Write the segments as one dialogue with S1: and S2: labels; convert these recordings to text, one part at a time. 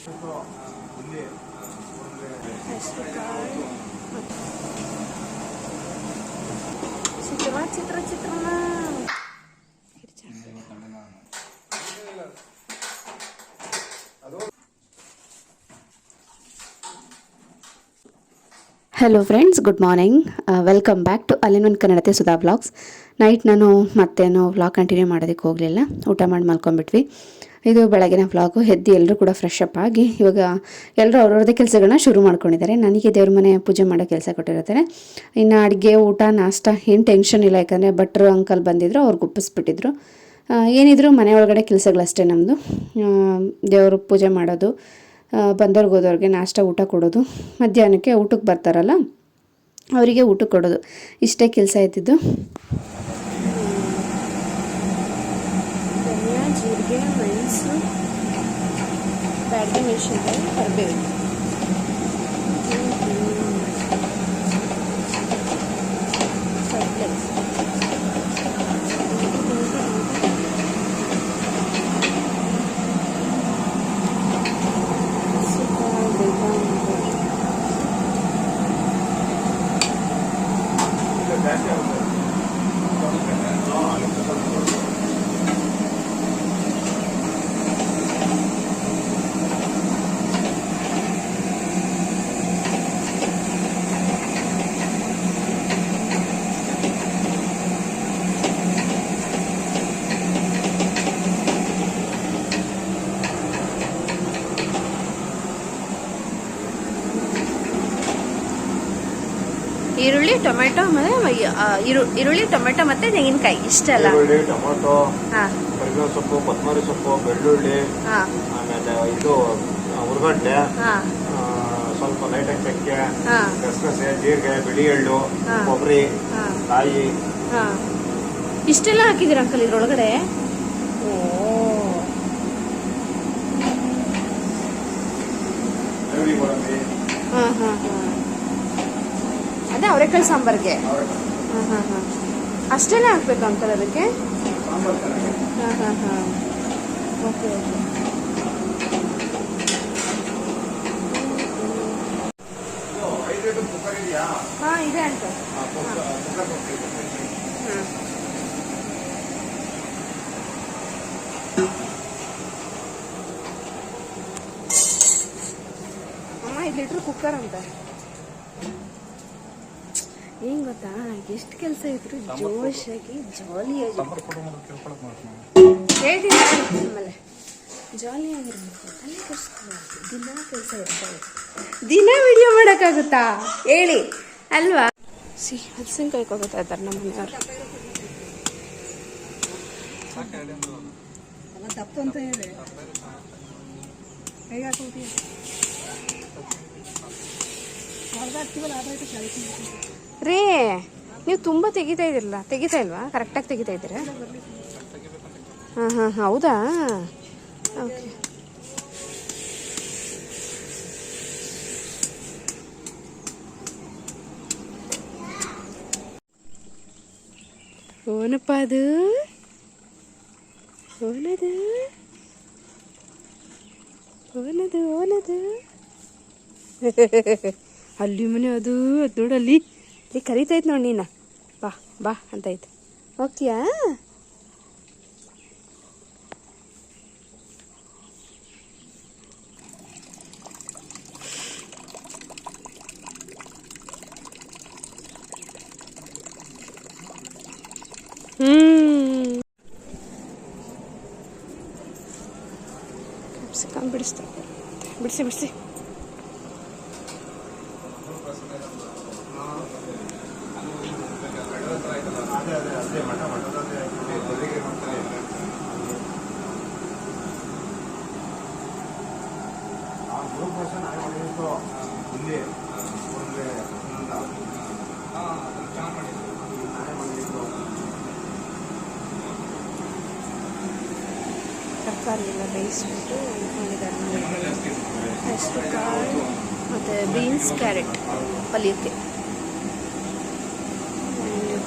S1: Chitranna hello friends, good morning. Welcome back to all in one Kannadathe Sudha blogs. Night ನಾನು ಮತ್ತೇನು vlog continue ಮಾಡೋದಕ್ಕೆ ಹೋಗಲಿಲ್ಲ. ಊಟ ಮಾಡಿ ಮಲ್ಕೊಂಡ್ಬಿಟ್ವಿ. ಇದು ಬೆಳಗಿನ ವ್ಲಾಗು. ಎದ್ದು ಎಲ್ಲರೂ ಕೂಡ ಫ್ರೆಶ್ ಅಪ್ ಆಗಿ ಇವಾಗ ಎಲ್ಲರೂ ಅವ್ರವ್ರದ್ದೇ ಕೆಲಸಗಳನ್ನ ಶುರು ಮಾಡ್ಕೊಂಡಿದ್ದಾರೆ. ನನಗೆ ದೇವ್ರ ಮನೆ ಪೂಜೆ ಮಾಡೋ ಕೆಲಸ ಕೊಟ್ಟಿರ್ತಾರೆ. ಇನ್ನು ಅಡುಗೆ, ಊಟ, ನಾಷ್ಟ ಏನು ಟೆನ್ಷನ್ ಇಲ್ಲ. ಯಾಕಂದರೆ ಭಟ್ರು ಅಂಕಲ್ ಬಂದಿದ್ದರು, ಅವ್ರಿಗೆ ಒಪ್ಪಿಸ್ಬಿಟ್ಟಿದ್ರು. ಏನಿದ್ರು ಮನೆ ಒಳಗಡೆ ಕೆಲಸಗಳಷ್ಟೇ ನಮ್ಮದು. ದೇವರು ಪೂಜೆ ಮಾಡೋದು, ಬಂದವ್ರಿಗೆ ಹೋದವ್ರಿಗೆ ನಾಷ್ಟ ಊಟ ಕೊಡೋದು, ಮಧ್ಯಾಹ್ನಕ್ಕೆ ಊಟಕ್ಕೆ ಬರ್ತಾರಲ್ಲ ಅವರಿಗೆ ಊಟಕ್ಕೆ ಕೊಡೋದು, ಇಷ್ಟೇ ಕೆಲಸ ಇದ್ದಿದ್ದು. ಧನಿಯಾ, ಜೀರಿಗೆ, ಮೆಣಸು, ಬ್ಯಾಡಗಿ ಮೆಣಸಿನಕಾಯಿ, ಕರಿಬೇವು, ಈರುಳ್ಳಿ, ಟೊಮೆಟೊ, ಈರುಳ್ಳಿ, ಟೊಮೆಟೊ ಮತ್ತೆ ತೆಂಗಿನಕಾಯಿ ಇಷ್ಟಲ್ಲ.
S2: ಈರುಳ್ಳಿ, ಟೊಮೆಟೊ, ಕರಿಬೇವು ಸೊಪ್ಪು, ಕೊತ್ತಂಬರಿ ಸೊಪ್ಪು, ಬೆಳ್ಳುಳ್ಳಿ, ಆಮೇಲೆ ಇದು ಉರ್ಗಡ್ಡೆ, ಸ್ವಲ್ಪ ಲೈಟಾಗಿ ಚಕ್ಕೆ, ಗಸಗಸೆ, ಜೀರಿಗೆ, ಬಿಳಿ ಎಳ್ಳು, ಕೊಬ್ಬರಿ, ಕಾಯಿ,
S1: ಇಷ್ಟೆಲ್ಲ ಹಾಕಿದಿರ ಅಂಕಲ್ ಇದ್ರೊಳಗಡೆ? ಅದೇ ಅವರೆಕಾಳು ಸಾಂಬಾರ್ಗೆ. ಅಷ್ಟೆಲ್ಲ ಹಾಕ್ಬೇಕು ಅಂಕಲ್ ಅದಕ್ಕೆ? Okay okay. ಇದೆ ಅಂಕಲ್. ಅಮ್ಮ 5 ಲೀಟ್ರ್ ಕುಕ್ಕರ್ ಅಂತ. ಏನ್ ಗೊತ್ತಾ, ಎಷ್ಟು ಕೆಲಸ ಇದ್ರು ಜೋಶಾಗಿ ಜಾಲಿಯಾಗಿ ಹೇಳ್ತೀನಿ ಆಮೇಲೆ ಜಾಲಿಯಾಗಿರ್ಬೇಕು. ಅಲ್ಲಿ ದಿನ ಕೆಲಸ ಇರ್ತಾರೆ. ದಿನ ವಿಡಿಯೋ ಮಾಡೋಕ್ಕಾಗುತ್ತಾ ಹೇಳಿ ಅಲ್ವಾ? ಹಲಸಿನಕಾಯಿ ಹೋಗ್ತಾ ಇದ್ದಾರೆ ನಮ್ಮ ಮನೆಯವ್ರು. ರೇ, ನೀವು ತುಂಬ ತೆಗಿತಾ ಇದ್ದೀರಲ್ಲ, ತೆಗಿತಾ ಇಲ್ವಾ? ಕರೆಕ್ಟಾಗಿ ತೆಗಿತಾ ಇದ್ದೀರಾ? ಹಾಂ, ಹೌದಾ? ಓಕೆ. ಓನಪ್ಪ ಅದು ಓನದು ಅಲ್ಲಿ ಮನೆ ಅದು ನೋಡಲ್ಲಿ ಕರಿತೈತೆ ನೋಡಿ. ನೀನು ಬಾ ಬಾ ಅಂತೈತೆ. ಹೋಗ್ತೀಯಾ? ಕ್ಯಾಪ್ಸಿಕಮ್ ಬಿಡಿಸಿ ತರಕಾರಿ ಎಲ್ಲ ಬೇಯಿಸ್ಬಿಟ್ಟು ಇಟ್ಕೊಂಡಿದ್ದಾರೆ. ಹೆಸರು ಕಾಳು ಮತ್ತು ಬೀನ್ಸ್, ಕ್ಯಾರೆಟ್ ಪಲ್ಯಕ್ಕೆ,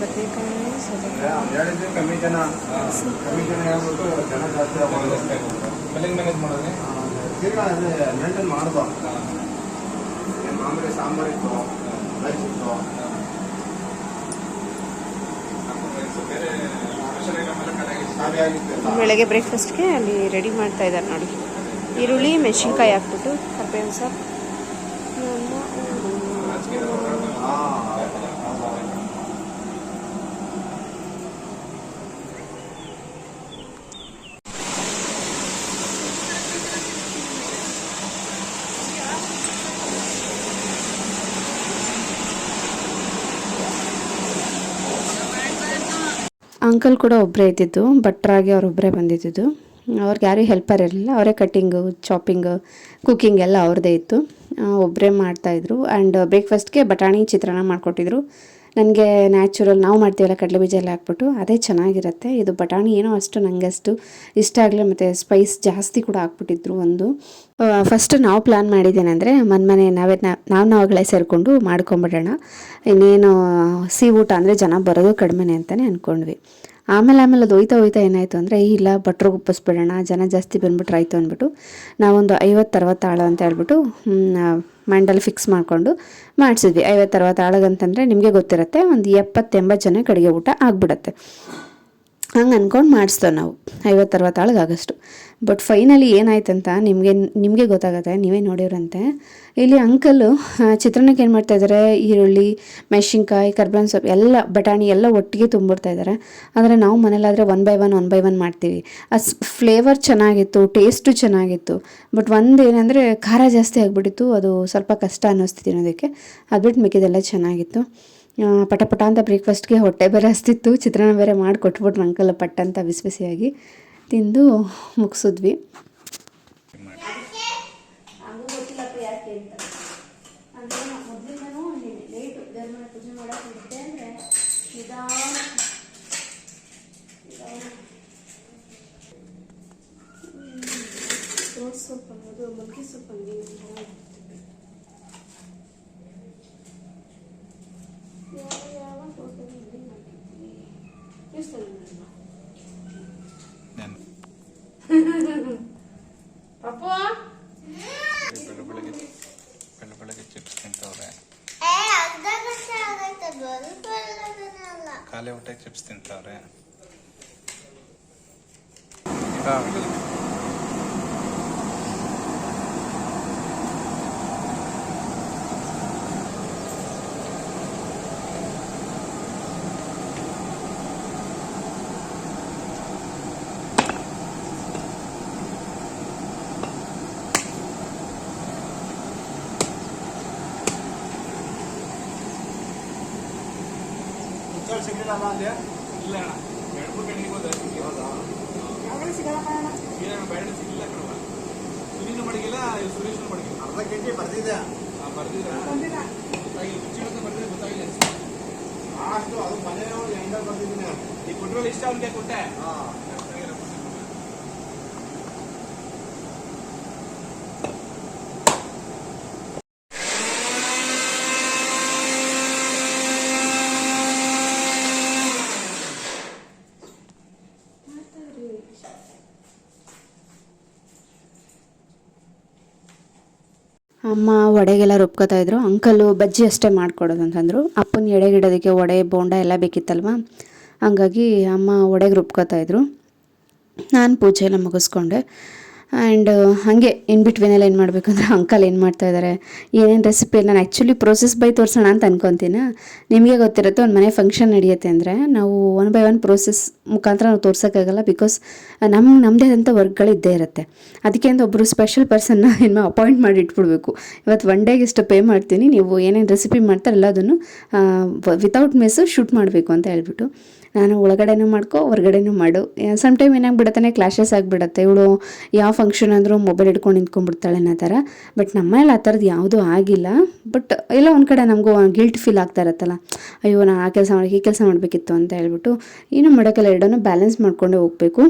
S1: ಬದನೆಕಾಯಿ,
S2: ತಿರ್ಗಾ ಅದೇ ಮೇಂಟೈನ್ ಮಾಡ್ದು ಮಾಮೂಲಿ ಸಾಂಬಾರು ಇತ್ತು ರೈಸ್ ಇತ್ತು.
S1: ಬೆಳಗ್ಗೆ ಬ್ರೇಕ್ಫಾಸ್ಟ್ಗೆ ಅಲ್ಲಿ ರೆಡಿ ಮಾಡ್ತಾ ಇದ್ದಾರೆ ನೋಡಿ. ಈರುಳ್ಳಿ ಮೆಣಸಿನ್ಕಾಯಿ ಹಾಕ್ಬಿಟ್ಟು ಕರ್ಬೇವಿನ ಸೊಪ್ಪು. ಅಂಕಲ್ ಕೂಡ ಒಬ್ಬರೇ ಇದ್ದಿದ್ದು, ಭಟ್ರಾಗಿ ಅವರೊಬ್ಬರೇ ಬಂದಿದ್ದು. ಅವ್ರಿಗೆ ಯಾರೂ ಹೆಲ್ಪರ್ ಇರಲಿಲ್ಲ, ಅವರೇ ಕಟ್ಟಿಂಗು ಚಾಪಿಂಗು ಕುಕ್ಕಿಂಗ್ ಎಲ್ಲ ಅವ್ರದ್ದೇ ಇತ್ತು. ಒಬ್ಬರೇ ಮಾಡ್ತಾಯಿದ್ರು. ಆ್ಯಂಡ್ ಬ್ರೇಕ್ಫಾಸ್ಟ್ಗೆ ಬಟಾಣಿ ಚಿತ್ರಾನ್ನ ಮಾಡಿಕೊಟ್ಟಿದ್ರು. ನನಗೆ ನ್ಯಾಚುರಲ್ ನಾವು ಮಾಡ್ತೀವಲ್ಲ ಕಡಲೆ ಬೀಜ ಎಲ್ಲ ಹಾಕ್ಬಿಟ್ಟು ಅದೇ ಚೆನ್ನಾಗಿರುತ್ತೆ. ಇದು ಬಟಾಣಿ ಏನೋ ಅಷ್ಟು ನನಗೆ ಅಷ್ಟು ಇಷ್ಟ ಆಗಲಿ, ಮತ್ತು ಸ್ಪೈಸ್ ಜಾಸ್ತಿ ಕೂಡ ಹಾಕ್ಬಿಟ್ಟಿದ್ರು. ಒಂದು ಫಸ್ಟ್ ನಾವು ಪ್ಲ್ಯಾನ್ ಮಾಡಿದ್ದೇನೆಂದರೆ ಮನೆ ನಾವುಗಳೇ ಸೇರಿಕೊಂಡು ಮಾಡ್ಕೊಂಬಿಡೋಣ, ಇನ್ನೇನು ಊಟ ಅಂದರೆ ಜನ ಬರೋದು ಕಡಿಮೆನೆ ಅಂತಲೇ ಅಂದ್ಕೊಂಡ್ವಿ. ಆಮೇಲೆ ಅದು ಹೋಯ್ತಾ ಏನಾಯಿತು ಅಂದರೆ ಇಲ್ಲ ಭಟ್ರಿಗೆ ಒಪ್ಪಿಸ್ಬಿಡೋಣ, ಜನ ಜಾಸ್ತಿ ಬಂದುಬಿಟ್ರೆ ಆಯಿತು ಅಂದ್ಬಿಟ್ಟು ನಾವೊಂದು 50-60 ಆಳು ಅಂತ ಹೇಳ್ಬಿಟ್ಟು ಮೈಂಡಲ್ಲಿ ಫಿಕ್ಸ್ ಮಾಡಿಕೊಂಡು ಮಾಡಿಸಿದ್ವಿ. 50-60 ಆಳಿಗಂತಂದರೆ ನಿಮಗೆ ಗೊತ್ತಿರುತ್ತೆ, ಒಂದು 70-80 ಜನ ಕಡೆಗೆ ಊಟ ಆಗಿಬಿಡತ್ತೆ. ಹಂಗೆ ಅಂದ್ಕೊಂಡು ಮಾಡಿಸ್ತೇವೆ ನಾವು 50-60 ಆಳಿಗಾಗಷ್ಟು. ಬಟ್ ಫೈನಲಿ ಏನಾಯ್ತಂತ ನಿಮಗೆ ಗೊತ್ತಾಗುತ್ತೆ, ನೀವೇ ನೋಡಿವ್ರಂತೆ. ಇಲ್ಲಿ ಅಂಕಲು ಚಿತ್ರಾನ್ನಕ್ಕೆ ಏನು ಮಾಡ್ತಾಯಿದ್ದಾರೆ, ಈರುಳ್ಳಿ ಮೆಣಸಿನ್ಕಾಯಿ ಕರ್ಬೇವಿನ ಸೊಪ್ಪು ಎಲ್ಲ ಬಟಾಣಿ ಎಲ್ಲ ಒಟ್ಟಿಗೆ ತುಂಬಿಡ್ತಾಯಿದ್ದಾರೆ. ಆದರೆ ನಾವು ಮನೇಲಾದರೆ ಒನ್ ಬೈ ಒನ್ ಮಾಡ್ತೀವಿ. ಫ್ಲೇವರ್ ಚೆನ್ನಾಗಿತ್ತು, ಟೇಸ್ಟು ಚೆನ್ನಾಗಿತ್ತು. ಬಟ್ ಒಂದು ಏನಂದರೆ ಖಾರ ಜಾಸ್ತಿ ಆಗಿಬಿಟ್ಟಿತ್ತು, ಅದು ಸ್ವಲ್ಪ ಕಷ್ಟ ಅನ್ನಿಸ್ತು ತಿನ್ನೋದಕ್ಕೆ. ಅದು ಬಿಟ್ಟು ಮಿಕ್ಕಿದೆಲ್ಲ ಚೆನ್ನಾಗಿತ್ತು. ಪಟ ಅಂತ ಬ್ರೇಕ್ಫಾಸ್ಟ್ಗೆ ಹೊಟ್ಟೆ ಬೇರೆ ಹಸ್ತಿತ್ತು. ಚಿತ್ರಾನ್ನ ಬೇರೆ ಮಾಡಿ ಕೊಟ್ಬಿಟ್ರು ಅಂಕಲ್ ಪಟ್ಟ ಅಂತ ಬಿಸಿಯಾಗಿ ತಿಂದು ಮುಗಿಸಿದ್ವಿ.
S3: ಬೆಳಗ್ಗೆ ಚಿಪ್ಸ್ ತಿಂತವ್ರೆ, ಖಾಲಿ ಹೊಟ್ಟೆಗೆ ಚಿಪ್ಸ್ ತಿಂತವ್ರೆ.
S2: ಸಿಗಲಿಲ್ಲ ಅಂದೆ
S3: ಇಲ್ಲ ಅಣ್ಣ, 2-3 ಗಂಟೆಗೆ ಹೋದ ಬ್ಯಾಡ ಸಿಗಲಿಲ್ಲ ಕಣವ. ಸುನೀನು ಮಡಗಿಲ್ಲ, ಸುರೇಶ್ನು ಮಡಗಿಲ್ಲ.
S2: ಅರ್ಧ ಗಂಟೆ ಬರ್ದಿದ್ದೆ,
S3: ಬರ್ದಿಲ್ಲ ಗೊತ್ತಾಗಿಲ್ಲ
S2: ಅಷ್ಟು ಅದು ಮನೆ ಹೆಂಗ ಬರ್ದಿದ್ದೀನಿ.
S3: ಈ ಕೊಟ್ಟರಲ್ಲಿ ಇಷ್ಟ ಅವ್ನಿಗೆ ಕೊಟ್ಟೆ.
S1: ಅಮ್ಮ ವಡೆಗೆಲ್ಲ ರುಬ್ಕೋತಾ ಇದ್ರು. ಅಂಕಲು ಬಜ್ಜಿ ಅಷ್ಟೇ ಮಾಡಿಕೊಡೋದು ಅಂತಂದರು. ಅಪ್ಪನ ಎಡೆಗಿಡೋದಕ್ಕೆ ವಡೆ ಬೋಂಡ ಎಲ್ಲ ಬೇಕಿತ್ತಲ್ವ, ಹಂಗಾಗಿ ಅಮ್ಮ ವಡೆಗೆ ರುಬ್ಕೋತಾ ಇದ್ರು. ನಾನು ಪೂಜೆ ಎಲ್ಲ ಮುಗಿಸ್ಕೊಂಡೆ. ಆ್ಯಂಡ್ ಹಾಗೆ ಇನ್ ಬಿಟ್ವೀನಲ್ಲಿ ಏನು ಮಾಡಬೇಕು ಅಂದರೆ ಅಂಕಲ್ ಏನು ಮಾಡ್ತಾಯಿದ್ದಾರೆ, ಏನೇನು ರೆಸಿಪಿ ನಾನು ಆ್ಯಕ್ಚುಲಿ ಪ್ರೋಸೆಸ್ ಬೈ ತೋರಿಸೋಣ ಅಂತ ಅನ್ಕೊತೀನಿ. ನಿಮಗೆ ಗೊತ್ತಿರುತ್ತೆ, ಒಂದು ಮನೆ ಫಂಕ್ಷನ್ ನಡೆಯುತ್ತೆ ಅಂದರೆ ನಾವು 1 by 1 ಪ್ರೋಸೆಸ್ ಮುಖಾಂತರ ನಾವು ತೋರ್ಸೋಕ್ಕಾಗಲ್ಲ. ಬಿಕಾಸ್ ನಮ್ಮದೇ ಆದಂಥ ವರ್ಕ್ಗಳು ಇದ್ದೇ ಇರುತ್ತೆ. ಅದಕ್ಕೆ ಅಂತ ಒಬ್ಬರು ಸ್ಪೆಷಲ್ ಪರ್ಸನ್ನ ಇನ್ನು ಅಪಾಯಿಂಟ್ ಮಾಡಿ ಇಟ್ಬಿಡ್ಬೇಕು. ಇವತ್ತು 1 ಡೇಗೆ ಇಷ್ಟು ಪೇ ಮಾಡ್ತೀನಿ, ನೀವು ಏನೇನು ರೆಸಿಪಿ ಮಾಡ್ತಾರೆ ಎಲ್ಲದನ್ನು ವಿತೌಟ್ ಮಿಸ್ಸು ಶೂಟ್ ಮಾಡಬೇಕು ಅಂತ ಹೇಳ್ಬಿಟ್ಟು ನಾನು ಒಳಗಡೆನೂ ಮಾಡ್ಕೊ ಹೊರಗಡೆನೂ ಮಾಡು. ಸಮ್ ಟೈಮ್ ಏನಾಗ್ಬಿಡತ್ತೆ, ಕ್ಲಾಶಸ್ ಆಗಿಬಿಡತ್ತೆ. ಇವಳು ಯಾವ ಫಂಕ್ಷನ್ ಅಂದರೂ ಮೊಬೈಲ್ ಹಿಡ್ಕೊಂಡು ನಿಂತ್ಕೊಂಡ್ಬಿಡ್ತಾಳೆ ಅನ್ನೋ ಥರ. ಬಟ್ ನಮ್ಮನೇಲಿ ಆ ಥರದ್ದು ಯಾವುದೂ ಆಗಿಲ್ಲ. ಬಟ್ ಎಲ್ಲ ಒಂದು ಕಡೆ ನಮಗೂ ಗಿಲ್ಟ್ ಫೀಲ್ ಆಗ್ತಾ ಇರತ್ತಲ್ಲ, ಅಯ್ಯೋ ನಾನು ಆ ಕೆಲಸ ಮಾಡಿ ಈ ಕೆಲಸ ಮಾಡಬೇಕಿತ್ತು ಅಂತ ಹೇಳ್ಬಿಟ್ಟು ಏನೂ ಮಾಡೋಕ್ಕೆಲ್ಲ ಎರಡನ್ನೂ ಬ್ಯಾಲೆನ್ಸ್ ಮಾಡಿಕೊಂಡೇ ಹೋಗಬೇಕು.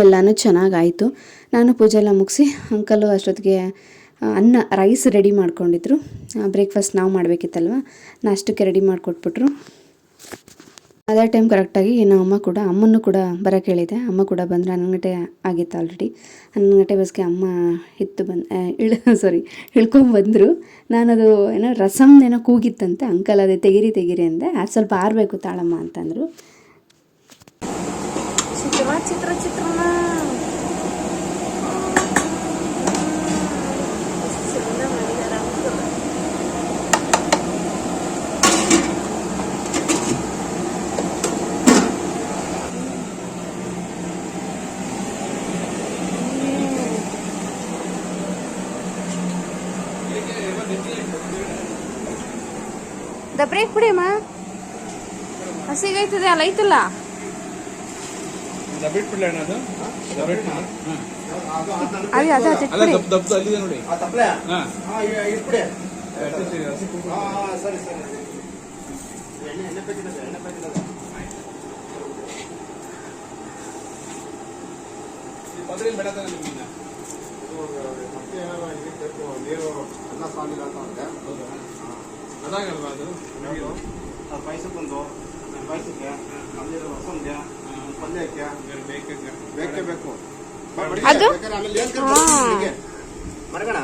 S1: ಎಲ್ಲನೂ ಚೆನ್ನಾಗಾಯಿತು. ನಾನು ಪೂಜೆ ಎಲ್ಲ ಮುಗಿಸಿ ಅಂಕಲು ಅಷ್ಟೊತ್ತಿಗೆ ರೈಸ್ ರೆಡಿ ಮಾಡ್ಕೊಂಡಿದ್ರು. ಬ್ರೇಕ್ಫಾಸ್ಟ್ ನಾವು ಮಾಡಬೇಕಿತ್ತಲ್ವ, ನಾಷ್ಟಕ್ಕೆ ರೆಡಿ ಮಾಡಿಕೊಟ್ಬಿಟ್ರು. ಅದೇ ಟೈಮ್ ಕರೆಕ್ಟಾಗಿ ನಮ್ಮ ಅಮ್ಮ ಕೂಡ ಅಮ್ಮನ್ನು ಕೂಡ ಬರೋಕ್ಕೆ ಹೇಳಿದೆ. ಅಮ್ಮ ಕೂಡ ಬಂದರೆ 11 ಗಂಟೆ ಆಗಿತ್ತು ಆಲ್ರೆಡಿ. 11 ಗಂಟೆ ಬಸ್ಗೆ ಅಮ್ಮ ಇಳ್ಕೊಂಬಂದರು. ನಾನದು ಏನೋ ರಸಮ್ನೇನೋ ಕೂಗಿತ್ತಂತೆ. ಅಂಕಲ್ ಅದೇ ತೆಗಿರಿ ಅಂದೆ. ಅದು ಸ್ವಲ್ಪ ಆರಬೇಕು ತಾಳಮ್ಮ ಅಂತಂದರು. ಚಿತ್ರಣ ದ ಬ್ರೇಕ್ ಬಿಡಿಯಮ್ಮ, ಹಸಿಗೈತದೆ ಅಲ್ಲ ಐತಲ್ಲ.
S3: ನೋಡಿ
S2: ಆ ತಪ್ಪಲೆ ಇಟ್ಬಿಡಿ. ಸರಿ ಎಣ್ಣೆ ಬೇಕಿಲ್ಲ.
S3: ಬೇಡ
S2: ಮತ್ತೆ ನೀರು ಅನ್ನ ಸಾಲಿಲ್ಲ ಅಂತ ಅಂದ್ರೆ
S3: ಅದಾಗಲ್ವಾ ಅದು
S2: ಪಾಯಸಕ್ಕೊಂದು ಪಾಯಸಕ್ಕೆ ನಮ್ದಿರೋ ರಸಮ್ಗೆ ಪಲ್ಯಕ್ಕೆ ಬೇಕೇ ಬೇಕು.
S1: ಅದು
S2: ಮರಗಣ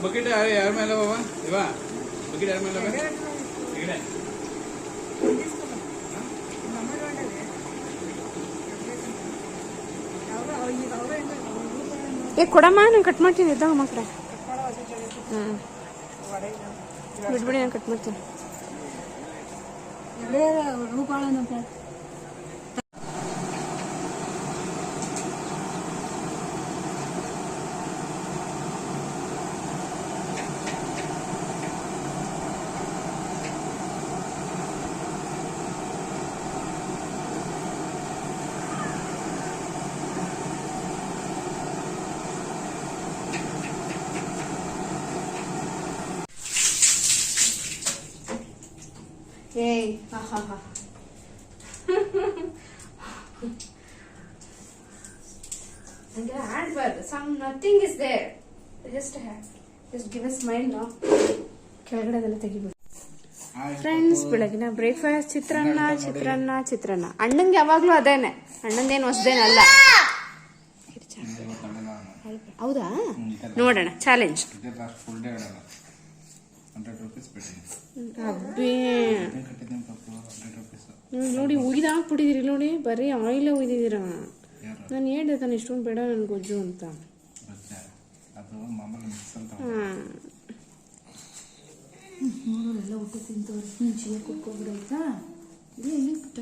S3: ಬಕೆಟ್ ಯಾರ ಮೇಲೆ ಇವಾ ಬಕೆಟ್ ಯಾರ ಮೇಲೆ
S1: ಕೊಡಮ್ಮ, ನಾನು ಕಟ್ ಮಾಡ್ತೀನಿ. ಇದ್ದಾಗ ಮಕ್ಕಳ ಬಿಡ್ಬಿಡಿ, ನಾನು ಕಟ್ ಮಾಡ್ತೀನಿ. Hey, ha ha ha. And the adverb, nothing is there. Just give a smile now. ಕೆಳಗಡೆದೆಲ್ಲ ತೆಗಿಬಿಡಿ. ಫ್ರೆಂಡ್ಸ್, ಬೆಳಗಿನ ಬ್ರೇಕ್ಫಾಸ್ಟ್ ಚಿತ್ರಾನ್ನ. ಅಣ್ಣಂಗೆ ಯಾವಾಗಲೂ ಅದೇನೆ, ಅಣ್ಣಂದೇನು ಹೊಸದೇನಲ್ಲ. ಹೌದಾ, ನೋಡೋಣ. ಚಾಲೆಂಜ್. ಅಬ್ಬೇ ನೋಡಿ, ಉಗಿದು ಹಾಕ್ಬಿಟ್ಟಿದ್ದೀರಿ ನೋಡಿ. ಬರೀ ಆಯಿಲೇ ಉಗಿದಿದ್ದೀರಾ. ನಾನು ಹೇಳಿದೆ ತಾನು ಇಷ್ಟೊಂದು ಬೇಡ ನನ್ಗೆ ಗೊಜ್ಜು ಅಂತ. ಎಲ್ಲ ಊಟ ತಿಂತವ್ರೆ. ಚೀರ ಕುಟ್ಕೊಬಿಡಾಯ್ತಾ. ಇಲ್ಲಿ ಪುಟ್ಟ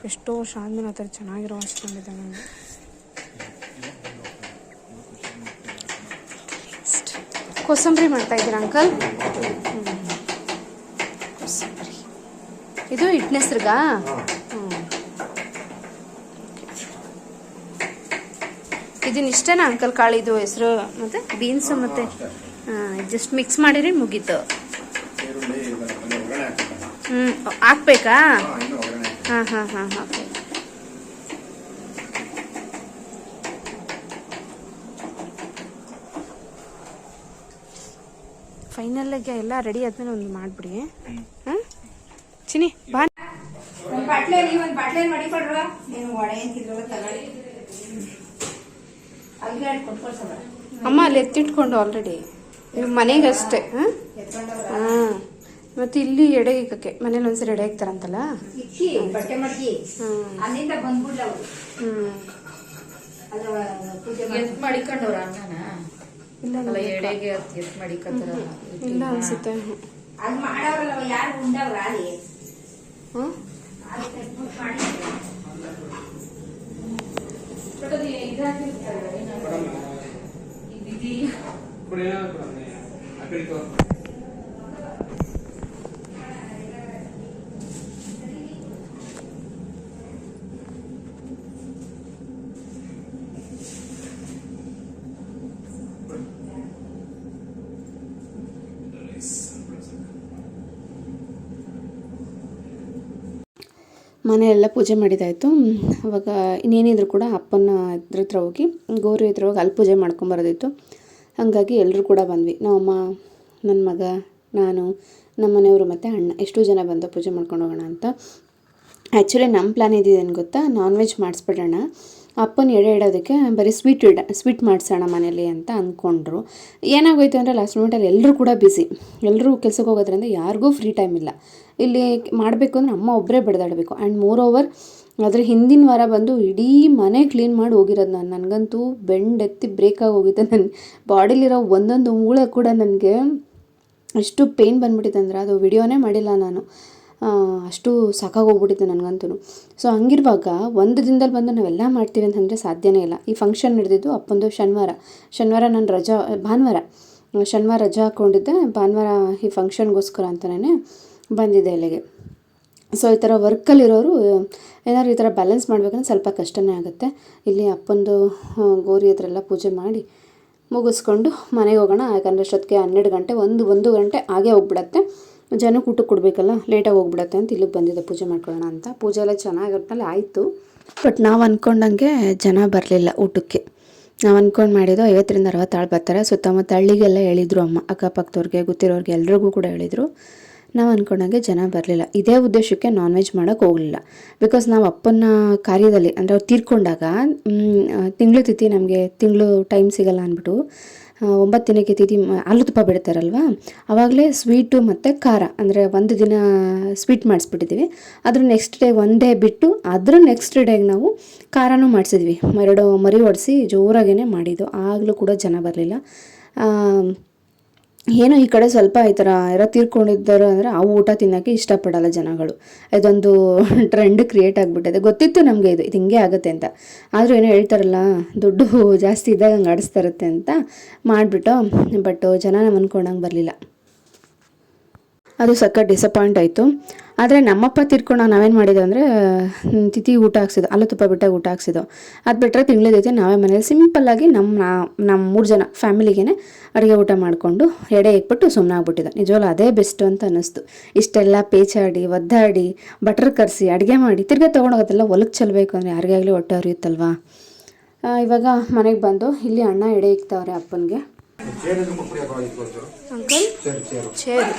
S1: ಎಷ್ಟೋ ವರ್ಷ ಆದ್ಮೇಲೆ ಆ ಥರ ಚೆನ್ನಾಗಿರೋ ಹಚ್ಕೊಂಡಿದ್ದೆ ನಾನು. ಕೋಸಂಬರಿ ಮಾಡ್ತಾ ಇದ್ದೀರಾ ಅಂಕಲ್? ಕೋಸಂಬರಿ ಇದು ಹಿಟ್ಟಿನ ಹೆಸ್ರಿಗಾ? ಇದನ್ನ ಇಷ್ಟೇನಾ ಅಂಕಲ್? ಕಾಳಿದು ಹೆಸರು ಮತ್ತೆ ಬೀನ್ಸು ಮತ್ತೆ ಜಸ್ಟ್ ಮಿಕ್ಸ್ ಮಾಡಿರಿ ಮುಗೀತು. ಹಾಕ್ಬೇಕಾ? ಹಾಂ ಓಕೆ. ಫೈನಲ್ಗೆ ಎಲ್ಲ ರೆಡಿ ಆದ್ಮೇಲೆ ಒಂದು ಮಾಡಿಬಿಡಿ. ಹಾಂ ಚಿನಿ ಬಾ.
S4: ಒಂದು ಬಾಟ್ಲೆ ಮಾಡಿ ಕೊಡ್ರ. ನೀವು ವಡೆ ಅಂತಿದ್ರಲ್ಲ ತಗೊಳ್ಳಿ. ಅಲ್ಲಿಗೆ ಕೊಟ್ಕೊಳ್ಸೋಣ.
S1: ಅಮ್ಮ ಅಲ್ಲಿ ಎತ್ತಿಟ್ಕೊಂಡು ಆಲ್ರೆಡಿ ಮನೆಗೆ ಅಷ್ಟೇ. ಹಾಂ ಮತ್ತೆ ಇಲ್ಲಿ ಎಡೆ ಇಕ್ಕಕ್ಕೆ ಮನೇಲಿ ಒಂದ್ಸರಿ ಎಡೆ ಇಕ್ತಾರಂತಲ್ಲ,
S4: ಇಕ್ಕಿ ಬಟ್ಟೆ ಮಡಗಿ ಅಲ್ಲಿಂದ ಬಂದ್ಬಿಡ್ಲ ಅವರು. ಅದು ಪೂಜೆ
S5: ಎತ್ ಮಾಡಿಕೊಂಡವ್ರ ಅನ್ನನ ಅಲ್ಲ ಎಡೆಗೆ ಎತ್ ಮಾಡಿಕೊಂತಾರ
S1: ಇಲ್ಲ ಅನ್ಸುತ್ತೆ.
S4: ಅದು ಮಾಡವ್ರಲ್ಲ ಯಾರು ಉಂಡವ್ರ ಅಲ್ಲಿ
S1: ಹಾಂ ಮನೆಯೆಲ್ಲ ಪೂಜೆ ಮಾಡಿದಾಯಿತು. ಅವಾಗ ಇನ್ನೇನಿದ್ರು ಕೂಡ ಅಪ್ಪನ ಇದ್ರ ಹತ್ರ ಹೋಗಿ ಗೌರಿ ಹತ್ರ ಹೋಗಿ ಅಲ್ಲಿ ಪೂಜೆ ಮಾಡ್ಕೊಂಬರೋದಿತ್ತು. ಹಾಗಾಗಿ ಎಲ್ಲರೂ ಕೂಡ ಬಂದ್ವಿ. ನಮ್ಮಮ್ಮ, ನನ್ನ ಮಗ, ನಾನು, ನಮ್ಮ ಮನೆಯವರು ಮತ್ತು ಅಣ್ಣ ಎಷ್ಟು ಜನ ಬಂದು ಪೂಜೆ ಮಾಡ್ಕೊಂಡು ಹೋಗೋಣ ಅಂತ. ಆ್ಯಕ್ಚುಲಿ ನಮ್ಮ ಪ್ಲ್ಯಾನ್ ಇದ್ದಿದ್ದೇನು ಗೊತ್ತಾ, ನಾನ್ ವೆಜ್ ಮಾಡಿಸ್ಬಿಡೋಣ, ಅಪ್ಪನ ಎಡೆ ಇಡೋದಕ್ಕೆ ಬರೀ ಸ್ವೀಟ್ ಮಾಡಿಸೋಣ ಮನೇಲಿ ಅಂತ ಅಂದ್ಕೊಂಡ್ರು. ಏನಾಗೋಯ್ತು ಅಂದರೆ ಲಾಸ್ಟ್ ಮೂಮೆಂಟಲ್ಲಿ ಎಲ್ಲರೂ ಕೂಡ ಬ್ಯುಸಿ, ಎಲ್ಲರೂ ಕೆಲ್ಸಕ್ಕೆ ಹೋಗೋದ್ರಿಂದ ಯಾರಿಗೂ ಫ್ರೀ ಟೈಮ್ ಇಲ್ಲ. ಇಲ್ಲಿ ಮಾಡಬೇಕು ಅಂದರೆ ಅಮ್ಮ ಒಬ್ಬರೇ ಬಡ್ದಾಡಬೇಕು. ಆ್ಯಂಡ್ ಮೋರ್ ಓವರ್ ಅದ್ರ ಹಿಂದಿನ ವಾರ ಬಂದು ಇಡೀ ಮನೆ ಕ್ಲೀನ್ ಮಾಡಿ ಹೋಗಿರೋದು ನಾನು. ನನಗಂತೂ ಬೆಂಡೆತ್ತಿ ಬ್ರೇಕಾಗಿ ಹೋಗಿದ್ದೆ. ನನ್ನ ಬಾಡಿಲಿರೋ ಒಂದೊಂದು ಮೂಳೆ ಕೂಡ ನನಗೆ ಅಷ್ಟು ಪೇಯ್ನ್ ಬಂದ್ಬಿಟ್ಟಿದೆ ಅಂದರೆ ಅದು ವಿಡಿಯೋನೇ ಮಾಡಿಲ್ಲ ನಾನು, ಅಷ್ಟು ಸಾಕಾಗೋಗ್ಬಿಟ್ಟಿತ್ತು ನನಗಂತೂ. ಸೊ ಹಂಗಿರುವಾಗ ಒಂದು ದಿನದಲ್ಲಿ ಬಂದು ನಾವೆಲ್ಲ ಮಾಡ್ತೀವಿ ಅಂತಂದರೆ ಸಾಧ್ಯನೇ ಇಲ್ಲ. ಈ ಫಂಕ್ಷನ್ ನಡೆದಿದ್ದು ಅಪ್ಪಂದು ಶನಿವಾರ ನಾನು ಶನಿವಾರ ರಜಾ ಹಾಕ್ಕೊಂಡಿದ್ದೆ. ಭಾನುವಾರ ಈ ಫಂಕ್ಷನ್ಗೋಸ್ಕರ ಅಂತಲೇ ಬಂದಿದ್ದೆ ಇಲ್ಲಿಗೆ. ಸೊ ಈ ಥರ ವರ್ಕಲ್ಲಿರೋರು ಏನಾದ್ರು ಈ ಥರ ಬ್ಯಾಲೆನ್ಸ್ ಮಾಡಬೇಕಂದ್ರೆ ಸ್ವಲ್ಪ ಕಷ್ಟನೇ ಆಗುತ್ತೆ. ಇಲ್ಲಿ ಅಪ್ಪಂದು ಗೌರಿ ಹತ್ರ ಎಲ್ಲ ಪೂಜೆ ಮಾಡಿ ಮುಗಿಸ್ಕೊಂಡು ಮನೆಗೆ ಹೋಗೋಣ. ಯಾಕಂದರೆ ಅಷ್ಟೊತ್ತಿಗೆ 12 ಗಂಟೆ 1 ಗಂಟೆ ಆಗೇ ಹೋಗ್ಬಿಡತ್ತೆ. ಜನಕ್ಕೆ ಊಟಕ್ಕೆ ಕೊಡಬೇಕಲ್ಲ, ಲೇಟಾಗಿ ಹೋಗ್ಬಿಡತ್ತೆ ಅಂತ ಇಲ್ಲಿಗೆ ಬಂದಿದ್ದೆ ಪೂಜೆ ಮಾಡ್ಕೊಳ್ಳೋಣ ಅಂತ. ಪೂಜೆ ಎಲ್ಲ ಚೆನ್ನಾಗಿರ್ತಲ್ಲ ಆಯಿತು. ಬಟ್ ನಾವು ಅಂದ್ಕೊಂಡಂಗೆ ಜನ ಬರಲಿಲ್ಲ ಊಟಕ್ಕೆ. ನಾವು ಅಂದ್ಕೊಂಡು ಮಾಡಿದ್ದು 50ರಿಂದ 60 ಆಳು ಬರ್ತಾರೆ. ಸುತ್ತಮುತ್ತ ಹಳ್ಳಿಗೆಲ್ಲ ಹೇಳಿದರು ಅಮ್ಮ, ಅಕ್ಕಪಕ್ಕದವ್ರಿಗೆ ಗೊತ್ತಿರೋರಿಗೆ ಎಲ್ರಿಗೂ ಕೂಡ ಹೇಳಿದರು. ನಾವು ಅಂದ್ಕೊಂಡಂಗೆ ಜನ ಬರಲಿಲ್ಲ. ಇದೇ ಉದ್ದೇಶಕ್ಕೆ ನಾನ್ ವೆಜ್ ಮಾಡೋಕ್ಕೆ ಹೋಗಲಿಲ್ಲ. ಬಿಕಾಸ್ ನಾವು ಅಪ್ಪನ ಕಾರ್ಯದಲ್ಲಿ ಅಂದರೆ ಅವ್ರು ತೀರ್ಕೊಂಡಾಗ ತಿಂಗಳು ತಿಥಿ ನಮಗೆ ಟೈಮ್ ಸಿಗಲ್ಲ ಅಂದ್ಬಿಟ್ಟು 9 ದಿನಕ್ಕೆ ತಿಥಿ ಹಾಲು ತುಪ್ಪ ಬಿಡ್ತಾರಲ್ವ, ಆವಾಗಲೇ ಸ್ವೀಟು ಮತ್ತು ಖಾರ ಅಂದರೆ ಒಂದು ದಿನ ಸ್ವೀಟ್ ಮಾಡಿಸ್ಬಿಟ್ಟಿದ್ದೀವಿ. ಅದ್ರ ನೆಕ್ಸ್ಟ್ ಡೇ ಡೇ ಬಿಟ್ಟು ಅದ್ರ ನೆಕ್ಸ್ಟ್ ಡೇಗೆ ನಾವು ಖಾರನೂ ಮಾಡಿಸಿದ್ವಿ. 2 ಮರಿ ಹೊಡಿಸಿ ಜೋರಾಗೇ ಮಾಡಿದ್ದು. ಆಗಲೂ ಕೂಡ ಜನ ಬರಲಿಲ್ಲ. ಏನೋ ಈ ಕಡೆ ಸ್ವಲ್ಪ ಈ ಥರ ಯಾರೋ ತೀರ್ಕೊಂಡಿದ್ದಾರೆ ಅಂದರೆ ಅವು ಊಟ ತಿನ್ನೋಕ್ಕೆ ಇಷ್ಟಪಡಲ್ಲ ಜನಗಳು. ಇದೊಂದು ಟ್ರೆಂಡ್ ಕ್ರಿಯೇಟ್ ಆಗಿಬಿಟ್ಟಿದೆ. ಗೊತ್ತಿತ್ತು ನಮಗೆ ಇದು ಹಿಂಗೆ ಆಗುತ್ತೆ ಅಂತ. ಆದರೂ ಏನೋ ಹೇಳ್ತಾರಲ್ಲ, ದುಡ್ಡು ಜಾಸ್ತಿ ಇದ್ದಾಗ ಹಂಗೆ ಆಡಿಸ್ತಾ ಇರುತ್ತೆ ಅಂತ ಮಾಡಿಬಿಟ್ಟು. ಬಟ್ ಜನ ನಾವು ಅಂದ್ಕೊಂಡಂಗೆ ಬರಲಿಲ್ಲ. ಅದು ಸಖತ್ ಡಿಸಪಾಯಿಂಟ್ ಆಯಿತು. ಆದರೆ ನಮ್ಮಪ್ಪ ತೀರ್ಕೊಂಡು ನಾವೇನು ಮಾಡಿದ್ದು ಅಂದರೆ ತಿಥಿ ಊಟ ಹಾಕ್ಸಿದ್ದು, ಹಾಲು ತುಪ್ಪ ಬಿಟ್ಟಾಗ ಊಟ ಹಾಕ್ಸಿದ್ದು. ಅದು ಬಿಟ್ಟರೆ ತಿಂಗಳದೈತೆ ನಾವೇ ಮನೇಲಿ ಸಿಂಪಲ್ಲಾಗಿ ನಮ್ಮ 3 ಜನ ಫ್ಯಾಮಿಲಿಗೇ ಅಡುಗೆ ಊಟ ಮಾಡಿಕೊಂಡು ಎಡೆ ಇಟ್ಬಿಟ್ಟು ಸುಮ್ಮನೆ ಆಗ್ಬಿಟ್ಟಿದ್ದು. ನಿಜವಲ್ಲ ಅದೇ ಬೆಸ್ಟು ಅಂತ ಅನ್ನಿಸ್ತು. ಇಷ್ಟೆಲ್ಲ ಪೇಚಾಡಿ ಒದ್ದಾಡಿ ಬಟ್ರ್ ಕರೆಸಿ ಅಡುಗೆ ಮಾಡಿ ತಿರ್ಗಾ ತೊಗೊಂಡೋಗೋದೆಲ್ಲ ಹೊಲಕ್ಕೆ ಚೆಲ್ಲಬೇಕು ಅಂದರೆ ಯಾರಿಗಾಗಲಿ ಹೊಟ್ಟೆ ಹರಿಯುತ್ತಲ್ವಾ. ಇವಾಗ ಮನೆಗೆ ಬಂದು ಇಲ್ಲಿ ಅಣ್ಣ ಎಡೆ ಇಕ್ತವ್ರೆ ಅಪ್ಪನಿಗೆ. ಅಂಕಲ್ ಚೇರು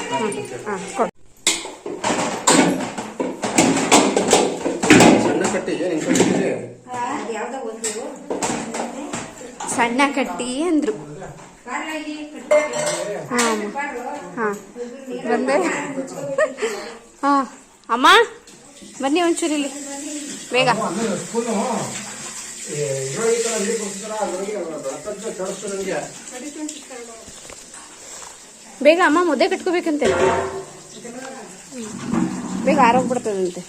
S1: ಹಾಂ ಕೊಡು. ಸಣ್ಣ ಕಟ್ಟಿ ಅಂದರು. ಹಾಂ ಹಾಂ ಬಂದೆ. ಹಾಂ ಅಮ್ಮ ಬನ್ನಿ ಒಂಚೂರು ಇಲ್ಲಿ ಬೇಗ. ಬೇಗ ಅಮ್ಮ ಮುದ್ದೆ ಕಟ್ಕೋಬೇಕಂತೆ. ಬೇಗ ಆರೋಗ್ಬಿಡ್ತದಂತೆ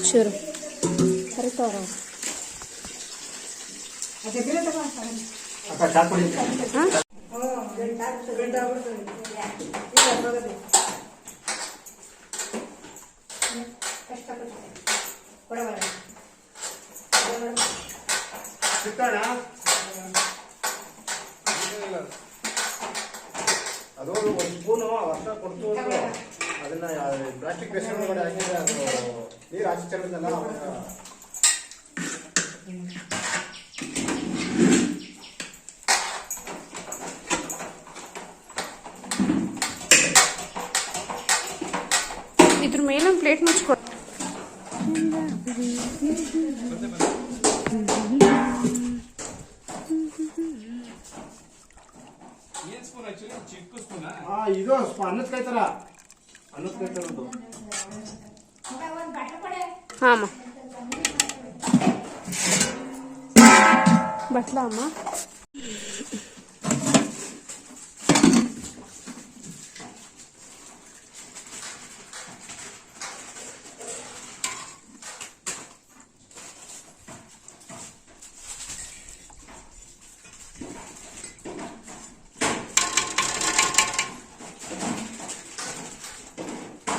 S1: ಚೂರು ಕರಿತವ್ರ.
S2: ಅದು ಒಂದು ಸ್ಪೂನು ವರ್ಷ ಕೊಡ್ತು ಅದನ್ನ ಪ್ಲಾಸ್ಟಿಕ್ ಬೇಸಿನ ಒಳಗಡೆ ಹಾಕಿದ್ರೆ ಅದು ನೀರು ಆಚೆ ಚೆಲ್ಲದಲ್ಲ.
S1: ಇದ್ರ ಮೇಲೊಂದು ಪ್ಲೇಟ್ ಮುಚ್ಕೊಡು.
S2: ಇದು ಅನ್ನದ ಕಾಯಿ ತರ
S1: ಹಾಂ ಬಟ್ಲ ಅಮ್ಮ.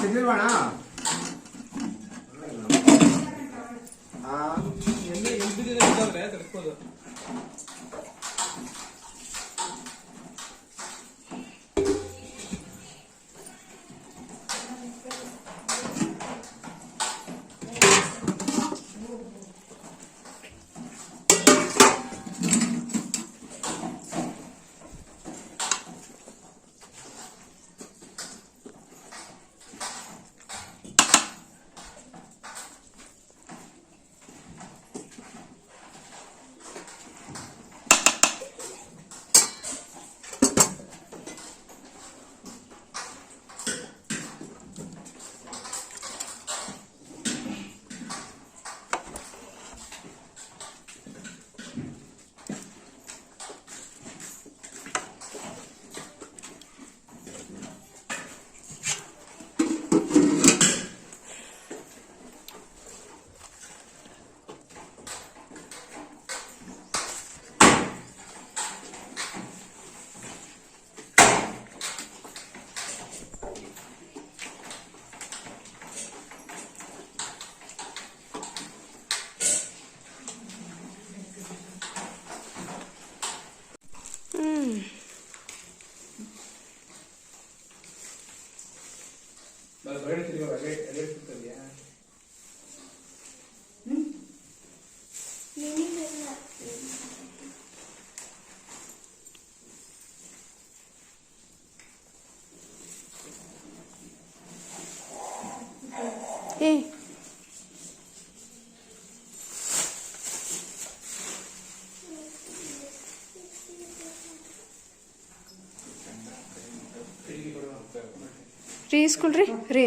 S2: ಸಿಗ್ಲಿಲ್ವಣ?
S3: ಎಣ್ಣೆ ಎಲ್ಬಿದಿದೆ ಇದ್ದಾದ್ರೆ ತರಿಸ್ಬೋದು. ಹೊರಗಡೆ ತಿರುಗೋ ಎಲೆ ಸಿಗ್ತದೆಯಾ?
S1: ಏ ರೀ ಇಸ್ಕೊಳ್ರಿ ರೀ.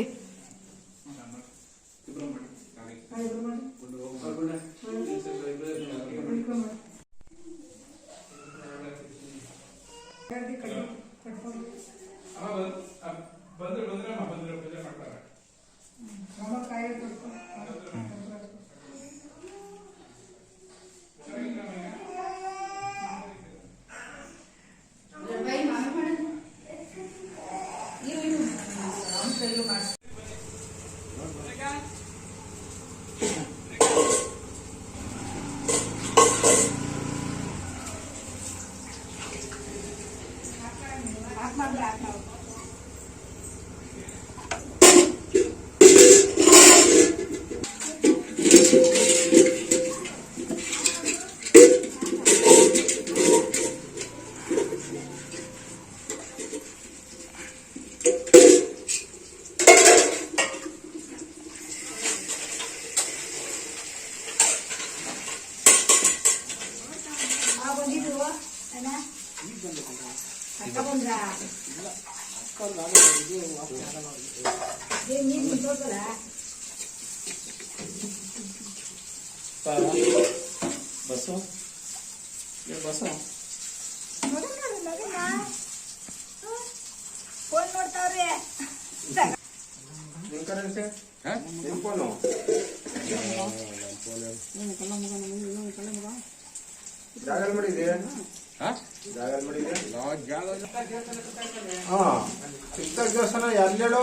S2: ಬಸ್ಸು ಬಸ್ಸು
S4: ಫೋನ್ ನೋಡ್ತಾವ್ರಿ.
S2: ಫೋನು ಜಾಗಲ್ ಮಾಡಿದೆ ಜಾಗಲ್ ಮಾಡಿದೆ ಹಾ ಚಿಕ್ಕ ದೇವಸ್ಥಾನ ಎಲ್ಲೇಳು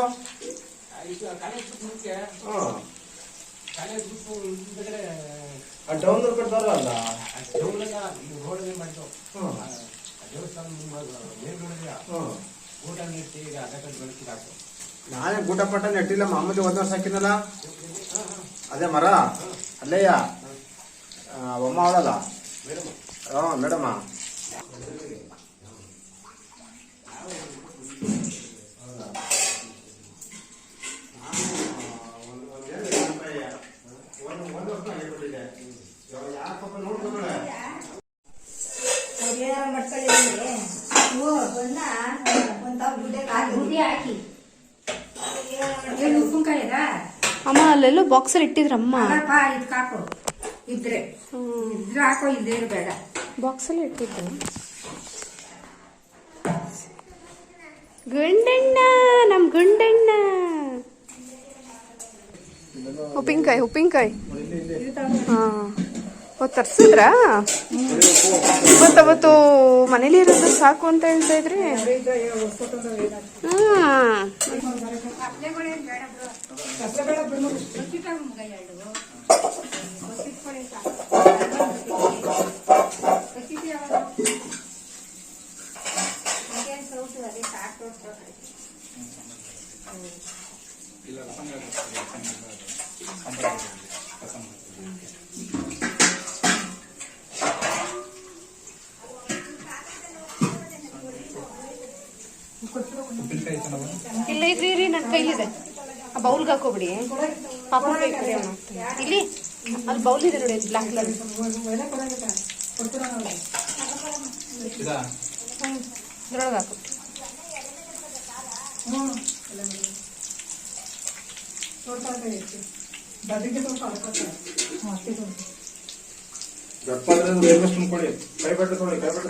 S2: ಡೌನ್ ಕಟ್ತಾರ ಅಲ್ಲ ನಾನೇ ಗೂಟ ಪಟ್ಟ ನೆಟ್ಟಿಲ್ಲ ಮಾಮೂಲಿ ಒಂದ್ ವರ್ಷ ಹಾಕಿನಲ್ಲ ಅದೇ ಮರ ಅಲ್ಲೇಯ ಅಮ್ಮ ಅವಳಲ್ಲ ಮೇಡಮ್ಮ
S1: ಅಮ್ಮ ಅಲ್ಲೆಲ್ಲೋ ಬಾಕ್ಸರ್ ಇಟ್ಟಿದ್ರಮ್ಮ.
S4: ಇದು ಹಾಕು ಇದ್ರೆ ಹಾಕೋ ಇಲ್ದೇ ಬೇಡ.
S1: ಬಾಕ್ಸಲ್ಲಿ ಇಟ್ಟಿದ್ದು. ಗುಂಡಣ್ಣ, ನಮ್ಮ ಗುಂಡಣ್ಣ. ಉಪ್ಪಿನಕಾಯಿ ಹಾಂ. ತರ್ಸಿದ್ರಾ? ಇವತ್ತು ಮನೇಲಿ ಇರೋದು ಸಾಕು ಅಂತ ಹೇಳ್ತಾ ಇದ್ರಿ. ಇಲ್ಲ ಇದ್ರಿ ನನ್ನ ಕೈಲಿದೆ. ಆ ಬೌಲ್ಗೆ ಹಾಕೋಬಿಡಿ. ಪಾಪ ಕೈ ಕೊಡಿ ಅವನು. ಇಲ್ಲಿ ಅಲ್ಲಿ ಬೌಲ್ ಇದೆ ನೋಡಿ, ಬ್ಲಾಕ್ ಕಲರ್. ಇದ್ರೊಳಗೆ ಹಾಕು.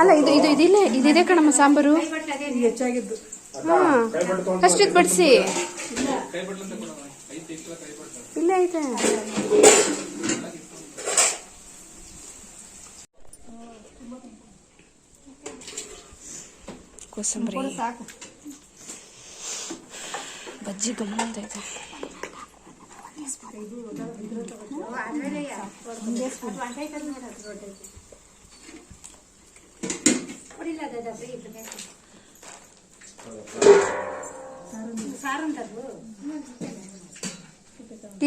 S1: ಅಲ್ಲ ಇದು ಇದು ಇದಿಲ್ಲ, ಇದಿದೆ ಕಣಮ್ಮ ಸಾಂಬಾರು.
S4: ಹೆಚ್ಚಾಗಿದ್ದು
S1: ಅಷ್ಟಿದ್ ಬಡಿಸಿ. ಇಲ್ಲ ಐತೆ. ಕೋಸಂಬರಿ, ಬಜ್ಜಿ ಗಮ್ಮಂತ ಐತೆ.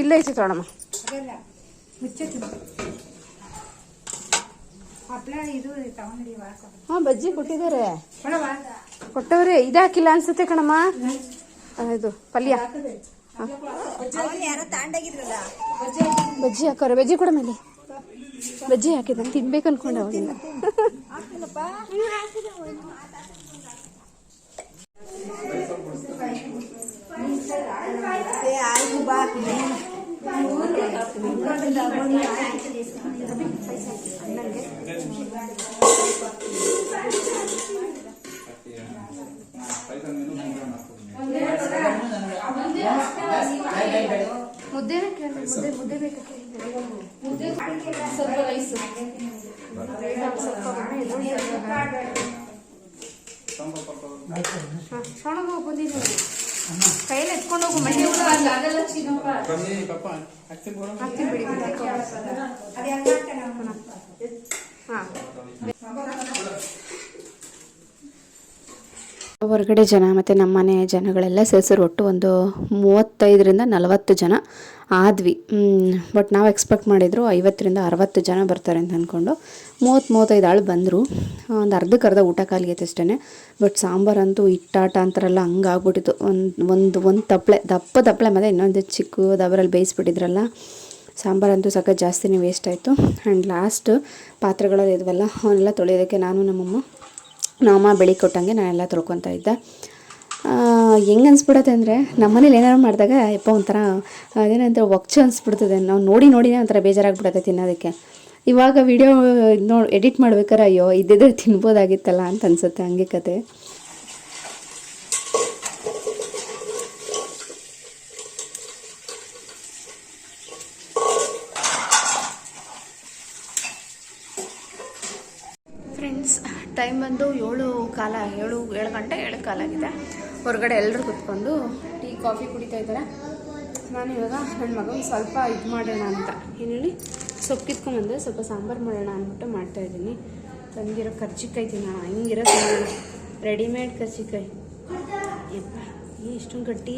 S1: ಇಲ್ಲ ಐತೆ ತೊಗೊಳಮ್ಮ. ಹಾಂ ಬಜ್ಜಿ ಕೊಟ್ಟಿದ್ದಾರೆ, ಕೊಟ್ಟವ್ರೆ. ಇದಾಕಿಲ್ಲ ಅನ್ಸುತ್ತೆ ಕಣಮ್ಮ. ಇದು ಪಲ್ಯ ಬಜ್ಜಿ ಹಾಕೋರೆ. ಬಜ್ಜಿ ಕೊಡ ಮೇಲೆ ಬಜ್ಜಿ ಹಾಕಿದ ತಿನ್ಬೇಕು ಅನ್ಕೊಂಡೆ ಅವಾಗಿಂದ. ಮುದ್ದೆ ಮುದ್ದೆ ಬೇಕು. ಸ್ವಲ್ಪ ರೈಸ್ ಸೊಣಗ ಬಂದಿದ್ದೀವಿ. ಕೈಯಲ್ಲಿ ಎತ್ಕೊಂಡು ಹೋಗು. ಮಂಡಿ ಹೊರಗಡೆ ಜನ ಮತ್ತು ನಮ್ಮನೆ ಜನಗಳೆಲ್ಲ ಸೇರಿಸಿರು ಒಟ್ಟು ಒಂದು 35ರಿಂದ 40 ಜನ ಆದ್ವಿ. ಬಟ್ ನಾವು ಎಕ್ಸ್ಪೆಕ್ಟ್ ಮಾಡಿದ್ರು 50ರಿಂದ 60 ಜನ ಬರ್ತಾರೆ ಅಂತ ಅಂದ್ಕೊಂಡು 30-35 ಆಳು ಬಂದರು. ಒಂದು ಅರ್ಧಕ್ಕರ್ಧ ಊಟ ಕಾಲಿಗೈತೆ ಅಷ್ಟೇ. ಬಟ್ ಸಾಂಬಾರಂತೂ ಇಟ್ಟಾಟ ಅಂತಾರಲ್ಲ ಹಂಗಾಗ್ಬಿಟ್ಟಿತ್ತು. ಒಂದು ತಪ್ಪಲೆ ದಪ್ಪ ತಪ್ಪಲೆ ಮತ್ತು ಇನ್ನೊಂದು ಚಿಕ್ಕ ದಬರಲ್ಲಿ ಬೇಯಿಸ್ಬಿಟ್ಟಿದ್ರಲ್ಲ. ಸಾಂಬಾರಂತೂ ಸಖತ್ ಜಾಸ್ತಿನೇ ವೇಸ್ಟ್ ಆಯಿತು. ಆ್ಯಂಡ್ ಲಾಸ್ಟ್ ಪಾತ್ರೆಗಳಲ್ಲಿ ಇದ್ವಲ್ಲ ಅವನ್ನೆಲ್ಲ ತೊಳೆಯೋದಕ್ಕೆ ನಮ್ಮಮ್ಮ ಬೆಳಿಗ್ಗೆ ಕೊಟ್ಟಂಗೆ ನಾನೆಲ್ಲ ತೊಳ್ಕೊತಾ ಇದ್ದೆ. ಹೆಂಗೆ ಅನಿಸ್ಬಿಡುತ್ತೆ ಅಂದರೆ ನಮ್ಮನೇಲಿ ಏನಾರು ಮಾಡಿದಾಗ ಯಪ್ಪ ಒಂಥರ ಅದೇನಂತ ಒಗ್ಚು ಅನಿಸ್ಬಿಡ್ತದೆ. ನಾವು ನೋಡಿನೇ ಒಂಥರ ಬೇಜಾರಾಗ್ಬಿಡುತ್ತೆ ತಿನ್ನೋದಕ್ಕೆ. ಇವಾಗ ವಿಡಿಯೋ ಎಡಿಟ್ ಮಾಡ್ಬೇಕಾರೆ ಅಯ್ಯೋ ಇದ್ದಿದ್ರೆ ತಿನ್ಬೋದಾಗಿತ್ತಲ್ಲ ಅಂತ ಅನಿಸುತ್ತೆ. ಹಂಗೆ ಕತೆ. ಫ್ರೆಂಡ್ಸ್, ಟೈಮ್ ಬಂದು 7 ಗಂಟೆ 7 ಕಾಲಾಗಿದೆ. ಹೊರಗಡೆ ಎಲ್ಲರೂ ಕೂತ್ಕೊಂಡು ಟೀ ಕಾಫಿ ಕುಡಿತಾ ಇದ್ದಾರೆ. ನಾನು ಇವಾಗ ನನ್ನ ಮಗನ ಸ್ವಲ್ಪ ಇದು ಮಾಡೋಣ ಅಂತ ಏನು ಹೇಳಿ ಸೊಪ್ಪು ಕಿತ್ಕೊಂಡ್ಬಂದೆ. ಸ್ವಲ್ಪ ಸಾಂಬಾರು ಮಾಡೋಣ ಅಂದ್ಬಿಟ್ಟು ಮಾಡ್ತಾಯಿದ್ದೀನಿ. ತಂದಿರೋ ಕರ್ಜಿಕಾಯಿ ತಿನ್ನೋಣ. ಹಿಂಗಿರೋ ರೆಡಿಮೇಡ್ ಕರ್ಜಿಕಾಯಿ. ಯಪ್ಪ ಇಷ್ಟೊಂದು ಗಟ್ಟಿ.